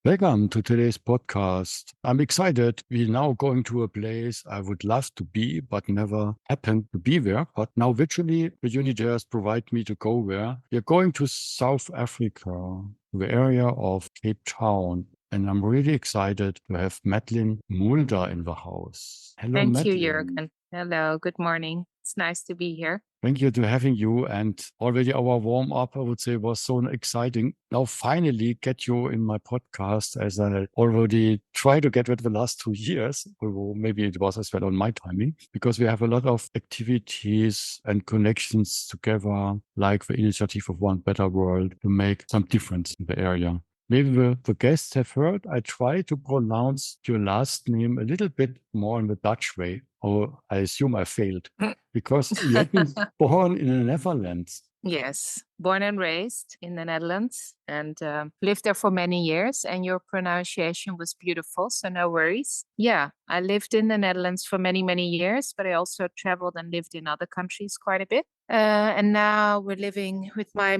Welcome to today's podcast. I'm excited. We're now going to a place I would love to be, but never happened to be there. But now virtually the universe provide me to go there. We're going to South Africa, to the area of Cape Town. And I'm really excited to have Madeleen Mulder in the house. Hello, Thank you, Madeleen. Juergen. Hello, good morning. It's nice to be here. Thank you to having you. And already our warm up, I would say, was so exciting. Now finally get you in my podcast, as I already tried to get it the last 2 years. Although maybe it was as well on my timing, because we have a lot of activities and connections together, like the initiative of One Better World, to make some difference in the area. Maybe the guests have heard I try to pronounce your last name a little bit more in the Dutch way. Or I assume I failed because you had been born in the Netherlands. Yes, born and raised in the Netherlands and lived there for many years. And your pronunciation was beautiful, so no worries. Yeah, I lived in the Netherlands for many, many years, but I also traveled and lived in other countries quite a bit. And now we're living with my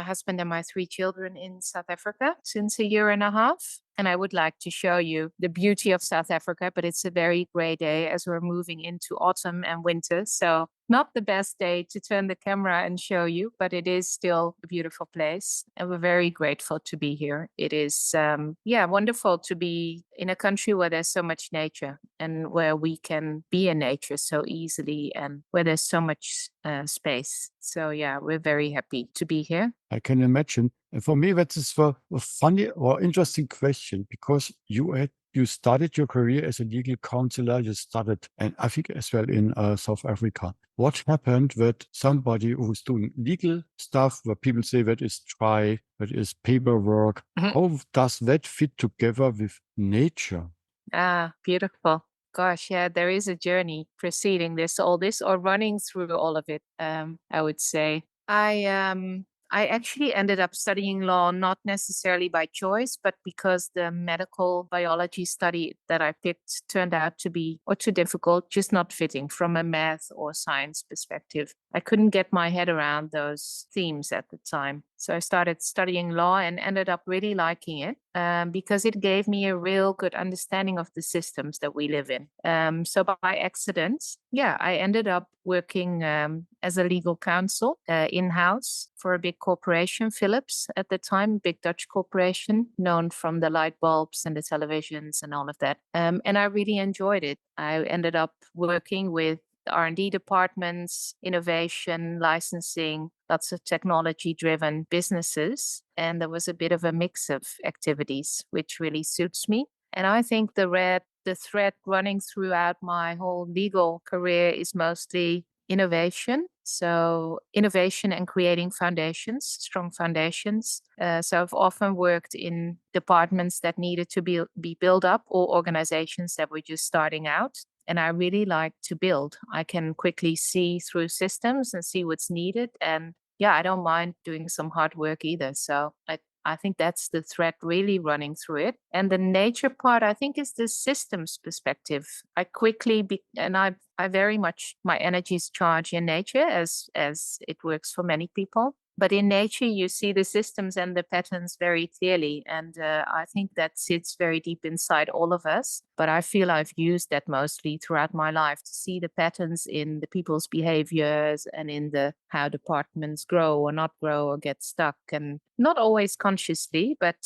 husband, and my 3 children in South Africa since a year and a half. And I would like to show you the beauty of South Africa, but it's a very gray day as we're moving into autumn and winter. So not the best day to turn the camera and show you, but it is still a beautiful place. And we're very grateful to be here. It is, wonderful to be in a country where there's so much nature and where we can be in nature so easily and where there's so much space. So yeah, we're very happy to be here. I can imagine. And for me, that is a funny or interesting question because you started your career as a legal counselor. You started, and I think as well in South Africa. What happened with somebody who's doing legal stuff, where people say that is dry, that is paperwork? How does that fit together with nature? Ah, beautiful. Gosh, yeah, there is a journey preceding all this, or running through all of it. I would say I actually ended up studying law not necessarily by choice, but because the medical biology study that I picked turned out to be or too difficult, just not fitting from a math or science perspective. I couldn't get my head around those themes at the time. So I started studying law and ended up really liking it because it gave me a real good understanding of the systems that we live in. So by accident, I ended up working as a legal counsel in-house for a big corporation, Philips at the time, big Dutch corporation, known from the light bulbs and the televisions and all of that. And I really enjoyed it. I ended up working with R&D departments, innovation, licensing, lots of technology-driven businesses. And there was a bit of a mix of activities, which really suits me. And I think the thread running throughout my whole legal career is mostly innovation. So innovation and creating foundations, strong foundations. So I've often worked in departments that needed to be built up or organizations that were just starting out. And I really like to build. I can quickly see through systems and see what's needed. And I don't mind doing some hard work either. So I think that's the thread really running through it. And the nature part, I think, is the systems perspective. I very much, my energy is charged in nature as it works for many people. But in nature, you see the systems and the patterns very clearly. And I think that sits very deep inside all of us. But I feel I've used that mostly throughout my life to see the patterns in the people's behaviors and in how departments grow or not grow or get stuck. And not always consciously, but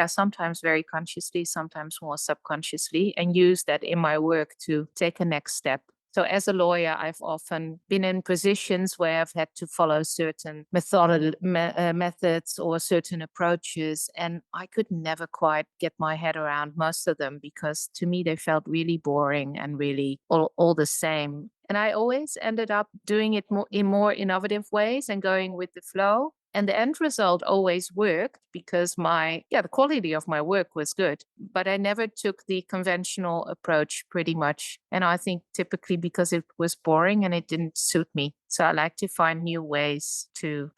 sometimes very consciously, sometimes more subconsciously, and use that in my work to take a next step. So as a lawyer, I've often been in positions where I've had to follow certain methods or certain approaches, and I could never quite get my head around most of them because to me they felt really boring and really all the same. And I always ended up doing it in more innovative ways and going with the flow. And the end result always worked because the quality of my work was good, but I never took the conventional approach pretty much. And I think typically because it was boring and it didn't suit me. So I like to find new ways to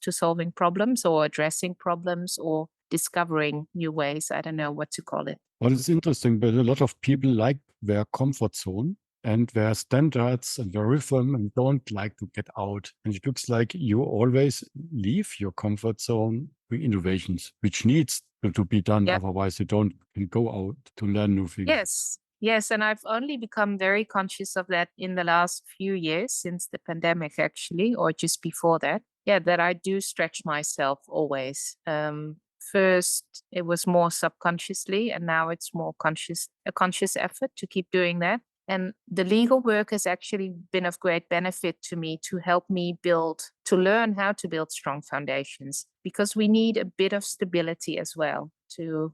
solving problems or addressing problems or discovering new ways. I don't know what to call it. Well, it's interesting, but a lot of people like their comfort zone and their standards and their rhythm and don't like to get out. And it looks like you always leave your comfort zone with innovations, which needs to be done. Yeah. Otherwise, you don't can go out to learn new things. Yes. Yes. And I've only become very conscious of that in the last few years, since the pandemic, actually, or just before that. Yeah, that I do stretch myself always. First, it was more subconsciously, and now it's more a conscious effort to keep doing that. And the legal work has actually been of great benefit to me to help me to learn how to build strong foundations, because we need a bit of stability as well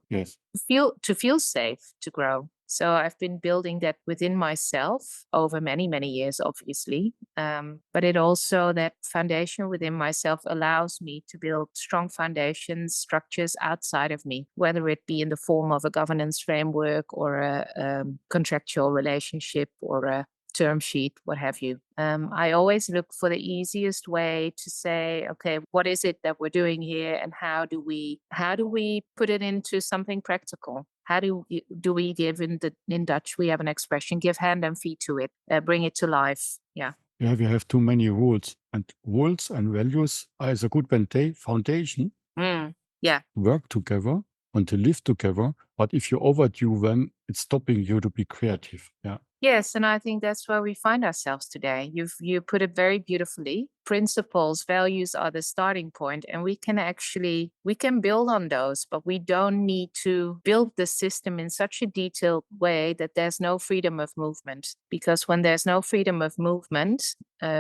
Yes. to feel safe to grow. So I've been building that within myself over many, many years, obviously. But it also, that foundation within myself allows me to build strong foundations, structures outside of me, whether it be in the form of a governance framework or a contractual relationship or a term sheet, what have you. I always look for the easiest way to say, okay, what is it that we're doing here, and how do we put it into something practical? How do we give in Dutch we have an expression, give hand and feet to it, bring it to life. Yeah. Yeah, we have too many rules, and rules and values are a good foundation Yeah. work together and to live together. But if you overdo them, it's stopping you to be creative. Yeah. Yes, and I think that's where we find ourselves today. You put it very beautifully. Principles, values are the starting point, and we can build on those, but we don't need to build the system in such a detailed way that there's no freedom of movement. Because when there's no freedom of movement,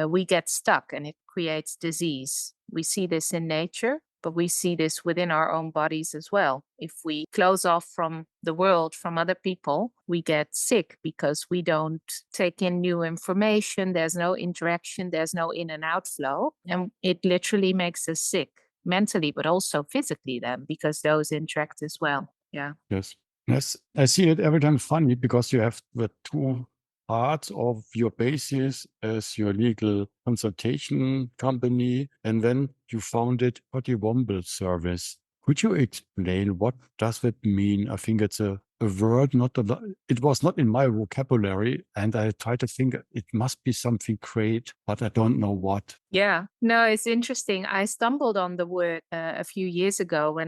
we get stuck, and it creates disease. We see this in nature, but we see this within our own bodies as well. If we close off from the world, from other people, we get sick because we don't take in new information. There's no interaction, there's no in and out flow. And it literally makes us sick mentally, but also physically then, because those interact as well. Yeah. Yes. Yes. I see it every time funny because you have the two parts of your basis as your legal consultation company, and then you founded Potenzialgestalter service. Could you explain what does that mean? I think it's a word it was not in my vocabulary, and I try to think it must be something great, but I don't know what. Yeah, no, it's interesting. I stumbled on the word a few years ago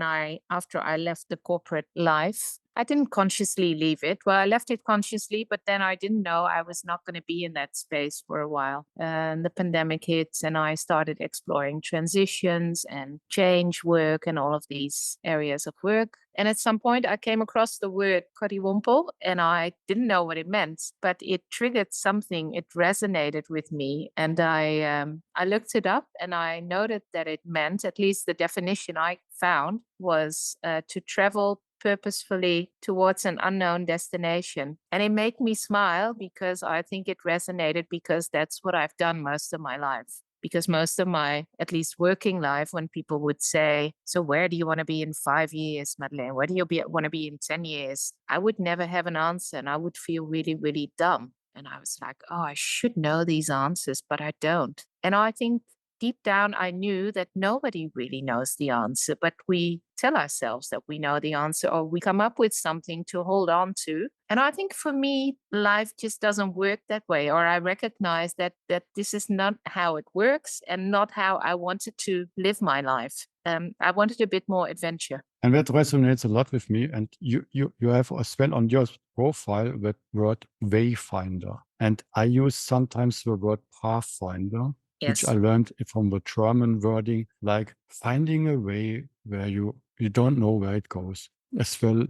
after I left the corporate life. I didn't consciously leave it. Well, I left it consciously, but then I didn't know I was not going to be in that space for a while. And the pandemic hits, and I started exploring transitions and change work and all of these areas of work. And at some point, I came across the word kariwompel, and I didn't know what it meant, but it triggered something. It resonated with me, and I looked it up, and I noted that it meant, at least the definition I found, was to travel purposefully towards an unknown destination. And it made me smile because I think it resonated, because that's what I've done most of my life. Because most of my, at least working life, when people would say, so where do you want to be in 5 years, Madeleen? Where do you want to be in 10 years? I would never have an answer, and I would feel really, really dumb. And I was like, oh, I should know these answers, but I don't. And I think deep down, I knew that nobody really knows the answer, but we tell ourselves that we know the answer, or we come up with something to hold on to. And I think for me, life just doesn't work that way, or I recognize that this is not how it works and not how I wanted to live my life. I wanted a bit more adventure. And that resonates a lot with me. And you have as well on your profile that word Wayfinder. And I use sometimes the word Pathfinder, which Yes. I learned from the German wording, like finding a way where you don't know where it goes. As well,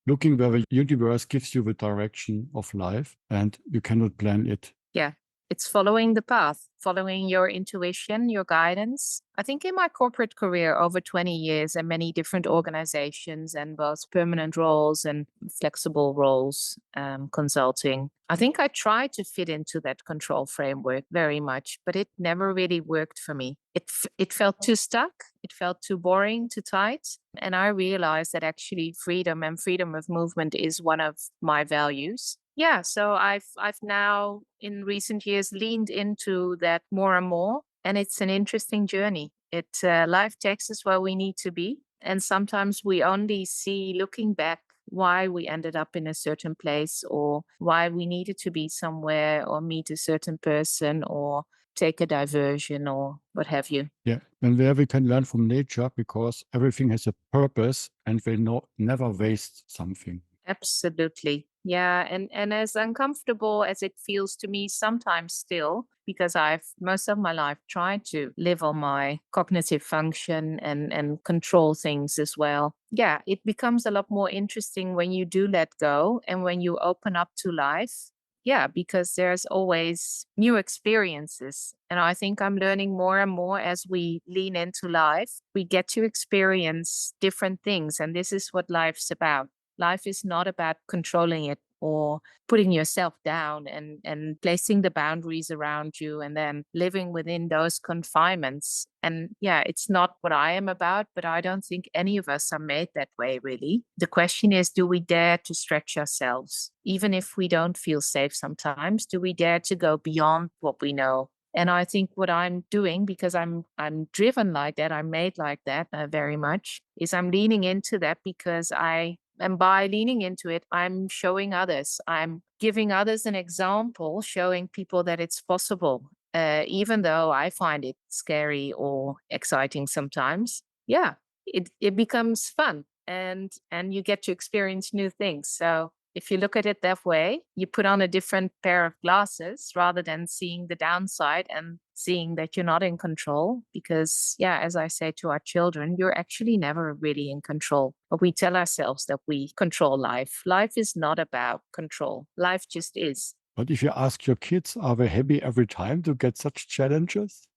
looking where the universe gives you the direction of life and you cannot plan it. Yeah. It's following the path, following your intuition, your guidance. I think in my corporate career over 20 years and many different organizations and both permanent roles and flexible roles, consulting, I think I tried to fit into that control framework very much, but it never really worked for me. It felt too stuck. It felt too boring, too tight. And I realized that actually freedom and freedom of movement is one of my values. Yeah, so I've now in recent years leaned into that more and more, and it's an interesting journey. Life takes us where we need to be, and sometimes we only see, looking back, why we ended up in a certain place, or why we needed to be somewhere, or meet a certain person, or take a diversion or what have you. Yeah, and where we can learn from nature because everything has a purpose and we never waste something. Absolutely. Yeah. And as uncomfortable as it feels to me sometimes still, because I've most of my life tried to live on my cognitive function and control things as well. Yeah, it becomes a lot more interesting when you do let go and when you open up to life. Yeah, because there's always new experiences. And I think I'm learning more and more as we lean into life. We get to experience different things. And this is what life's about. Life is not about controlling it or putting yourself down and placing the boundaries around you and then living within those confinements. And yeah, it's not what I am about, but I don't think any of us are made that way, really. The question is, do we dare to stretch ourselves? Even if we don't feel safe sometimes, do we dare to go beyond what we know? And I think what I'm doing, because I'm driven like that, I'm made like that very much, is I'm leaning into that because and by leaning into it, I'm showing others. I'm giving others an example, showing people that it's possible, even though I find it scary or exciting sometimes. Yeah, it becomes fun, and you get to experience new things. So if you look at it that way, you put on a different pair of glasses rather than seeing the downside and seeing that you're not in control. Because, yeah, as I say to our children, you're actually never really in control. But we tell ourselves that we control life. Life is not about control, life just is. But if you ask your kids, are they happy every time to get such challenges?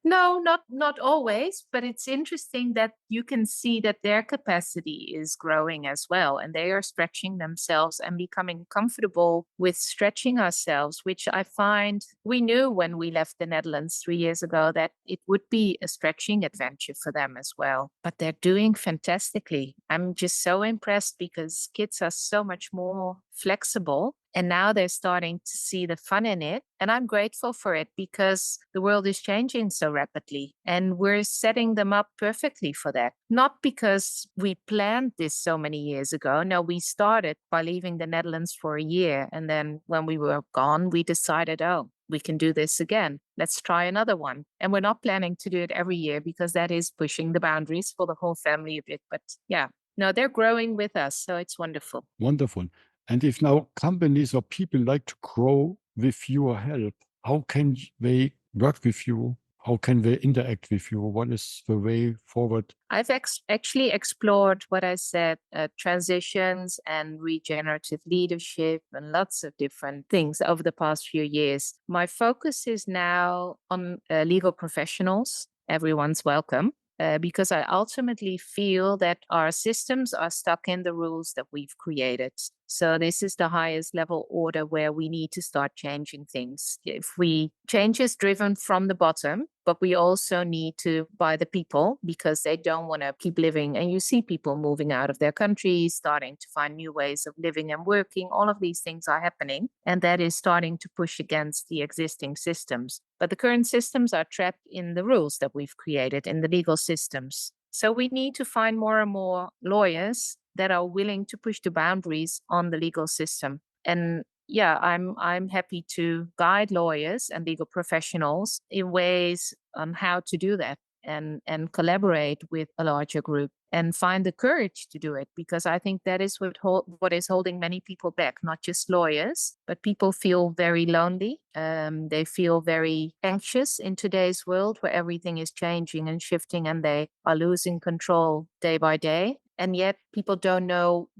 No, not always, but it's interesting that you can see that their capacity is growing as well, and they are stretching themselves and becoming comfortable with stretching ourselves, which I find we knew when we left the Netherlands 3 years ago that it would be a stretching adventure for them as well. But they're doing fantastically. I'm just so impressed because kids are so much more flexible. And now they're starting to see the fun in it. And I'm grateful for it because the world is changing so rapidly. And we're setting them up perfectly for that. Not because we planned this so many years ago. No, we started by leaving the Netherlands for a year. And then when we were gone, we decided, oh, we can do this again. Let's try another one. And we're not planning to do it every year because that is pushing the boundaries for the whole family a bit. But yeah, no, they're growing with us. So it's wonderful. Wonderful. And if now companies or people like to grow with your help, how can they work with you? How can they interact with you? What is the way forward? I've actually explored what I said, transitions and regenerative leadership and lots of different things over the past few years. My focus is now on legal professionals. Everyone's welcome. Because I ultimately feel that our systems are stuck in the rules that we've created. So this is the highest level order where we need to start changing things. If we change is driven from the bottom, but we also need to by the people because they don't want to keep living. And you see people moving out of their countries, starting to find new ways of living and working. All of these things are happening, and that is starting to push against the existing systems. But the current systems are trapped in the rules that we've created in the legal systems. So we need to find more and more lawyers that are willing to push the boundaries on the legal system. And yeah, I'm happy to guide lawyers and legal professionals in ways on how to do that and collaborate with a larger group and find the courage to do it, because I think that is what is holding many people back, not just lawyers, but people feel very lonely. They feel very anxious in today's world where everything is changing and shifting and they are losing control day by day. And yet people don't know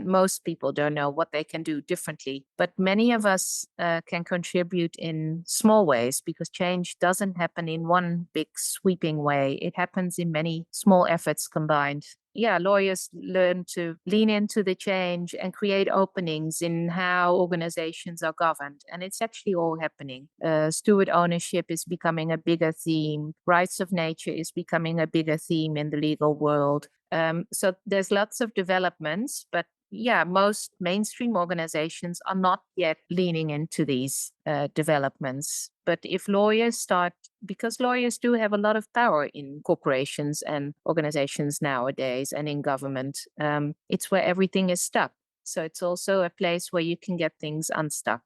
most people don't know what they can do differently. But many of us can contribute in small ways because change doesn't happen in one big sweeping way. It happens in many small efforts combined. Yeah, lawyers learn to lean into the change and create openings in how organizations are governed. And it's actually all happening. Steward ownership is becoming a bigger theme. Rights of nature is becoming a bigger theme in the legal world. So there's lots of developments, but yeah, most mainstream organizations are not yet leaning into these developments. But if lawyers start, because lawyers do have a lot of power in corporations and organizations nowadays and in government, it's where everything is stuck. So it's also a place where you can get things unstuck.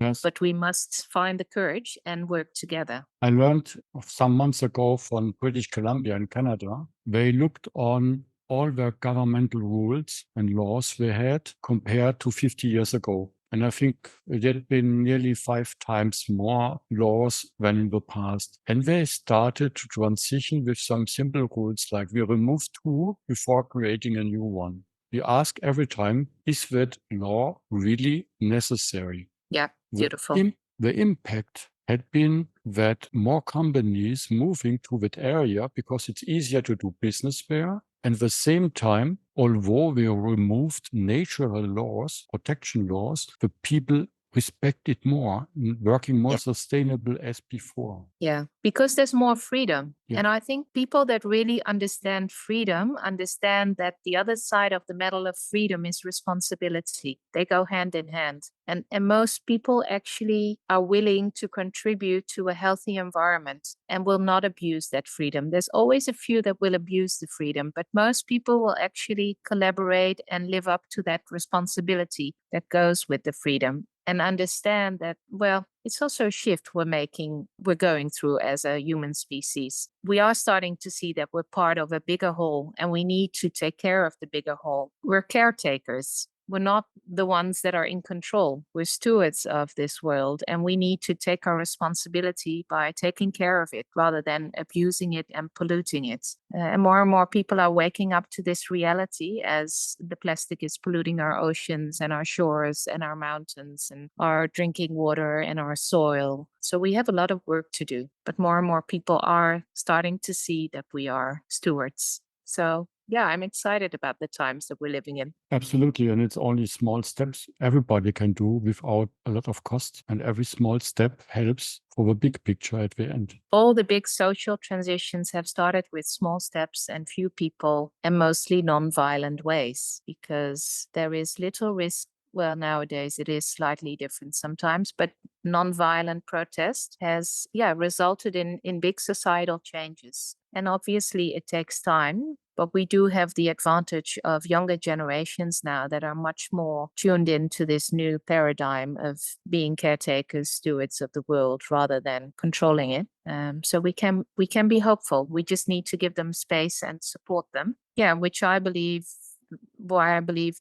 Yes. But we must find the courage and work together. I learned some months ago from British Columbia in Canada. They looked on all the governmental rules and laws they had compared to 50 years ago. And I think there had been nearly 5 times more laws than in the past. And they started to transition with some simple rules like we remove 2 before creating a new one. We ask every time, is that law really necessary? Yeah, beautiful. The impact had been that more companies moving to that area because it's easier to do business there. And at the same time, although we removed natural laws, protection laws, the people respect it more, working more sustainable as before. Yeah, because there's more freedom. Yeah. And I think people that really understand freedom understand that the other side of the medal of freedom is responsibility. They go hand in hand. And most people actually are willing to contribute to a healthy environment and will not abuse that freedom. There's always a few that will abuse the freedom, but most people will actually collaborate and live up to that responsibility that goes with the freedom. And understand that, well, it's also a shift we're going through as a human species. We are starting to see that we're part of a bigger whole and we need to take care of the bigger whole. We're caretakers. We're not the ones that are in control. We're stewards of this world, and we need to take our responsibility by taking care of it rather than abusing it and polluting it. And more people are waking up to this reality as the plastic is polluting our oceans and our shores and our mountains and our drinking water and our soil. So we have a lot of work to do, but more and more people are starting to see that we are stewards. So yeah, I'm excited about the times that we're living in. Absolutely. And it's only small steps everybody can do without a lot of cost. And every small step helps for the big picture at the end. All the big social transitions have started with small steps and few people and mostly non-violent ways, because there is little risk. Well, nowadays it is slightly different sometimes, but non-violent protest has, resulted in big societal changes. And obviously it takes time, but we do have the advantage of younger generations now that are much more tuned into this new paradigm of being caretakers, stewards of the world, rather than controlling it. So we can be hopeful. We just need to give them space and support them. Yeah, which I believe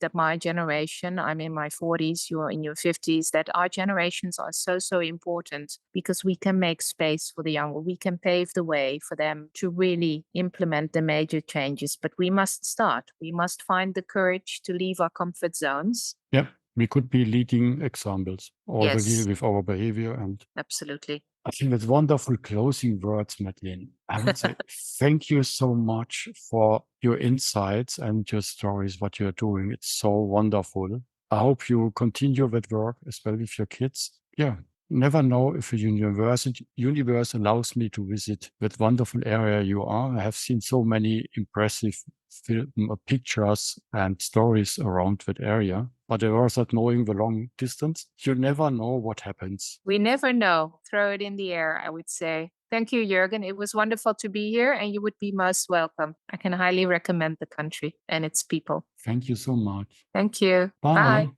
that my generation, I'm in my 40s, you're in your 50s, that our generations are so important, because we can make space for the younger. We can pave the way for them to really implement the major changes. But we must start. We must find the courage to leave our comfort zones. Yeah, we could be leading examples already with our behavior. And absolutely. I think that's wonderful closing words, Madeleen. I would say thank you so much for your insights and your stories, what you're doing. It's so wonderful. I hope you continue that work as well with your kids. Yeah, never know if a universe allows me to visit that wonderful area you are. I have seen so many impressive pictures and stories around that area. But also knowing the long distance, you never know what happens. We never know. Throw it in the air, I would say. Thank you, Juergen. It was wonderful to be here, and you would be most welcome. I can highly recommend the country and its people. Thank you so much. Thank you. Bye. Bye.